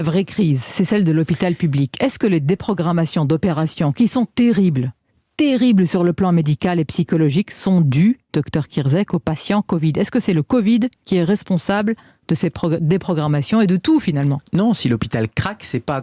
Vraie crise, c'est celle de l'hôpital public. Est-ce que les déprogrammations d'opérations qui sont terribles sur le plan médical et psychologique sont dues, docteur Kierzek, aux patients Covid? Est-ce que c'est le Covid qui est responsable de ces déprogrammations et de tout finalement? Non, si l'hôpital craque, c'est pas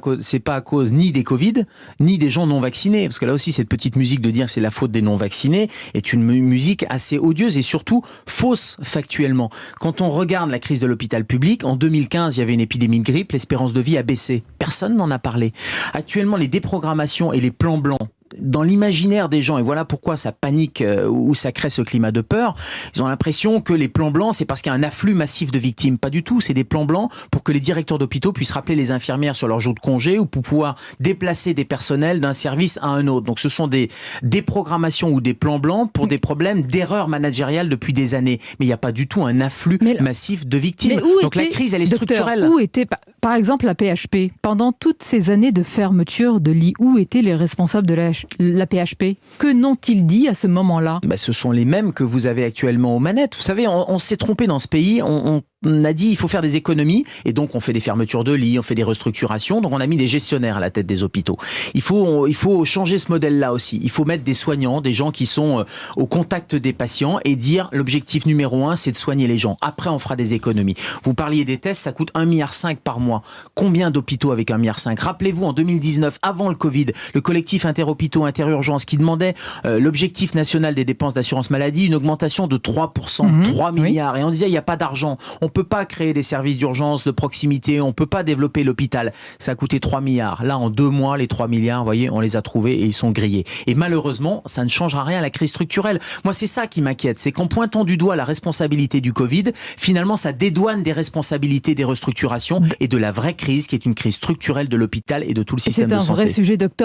à cause ni des Covid, ni des gens non vaccinés. Parce que là aussi, cette petite musique de dire que c'est la faute des non vaccinés est une musique assez odieuse et surtout fausse factuellement. Quand on regarde la crise de l'hôpital public, en 2015, il y avait une épidémie de grippe, l'espérance de vie a baissé. Personne n'en a parlé. Actuellement, les déprogrammations et les plans blancs, dans l'imaginaire des gens, et voilà pourquoi ça panique ou ça crée ce climat de peur, ils ont l'impression que les plans blancs, c'est parce qu'il y a un afflux massif de victimes. Pas du tout, c'est des plans blancs pour que les directeurs d'hôpitaux puissent rappeler les infirmières sur leur jour de congé ou pour pouvoir déplacer des personnels d'un service à un autre. Donc ce sont des déprogrammations ou des plans blancs pour des problèmes d'erreur managériale depuis des années. Mais il n'y a pas du tout un afflux massif de victimes. Donc la crise, elle est structurelle. Où était, par exemple, la PHP? Pendant toutes ces années de fermeture de lits, où étaient les responsables de la PHP? Que n'ont-ils dit à ce moment-là? Ce sont les mêmes que vous avez actuellement aux manettes. Vous savez, on s'est trompé dans ce pays. On a dit il faut faire des économies et donc on fait des fermetures de lits, on fait des restructurations, donc on a mis des gestionnaires à la tête des hôpitaux. Il faut changer ce modèle-là aussi. Il faut mettre des soignants, des gens qui sont au contact des patients et dire l'objectif numéro 1, c'est de soigner les gens. Après, on fera des économies. Vous parliez des tests, ça coûte 1,5 milliard par mois. Combien d'hôpitaux avec 1,5 milliard? Rappelez-vous, en 2019, avant le Covid, le collectif interhôpitaux interurgence qui demandait l'objectif national des dépenses d'assurance maladie, une augmentation de 3%, 3 milliards. Oui. Et on disait il n'y a pas d'argent. On peut pas créer des services d'urgence de proximité, on peut pas développer l'hôpital. Ça a coûté 3 milliards. Là, en 2 mois, les 3 milliards, vous voyez, on les a trouvés et ils sont grillés. Et malheureusement, ça ne changera rien à la crise structurelle. Moi, c'est ça qui m'inquiète. C'est qu'en pointant du doigt la responsabilité du Covid, finalement, ça dédouane des responsabilités des restructurations et de la vraie crise qui est une crise structurelle de l'hôpital et de tout le système de santé. C'est un vrai sujet, docteur.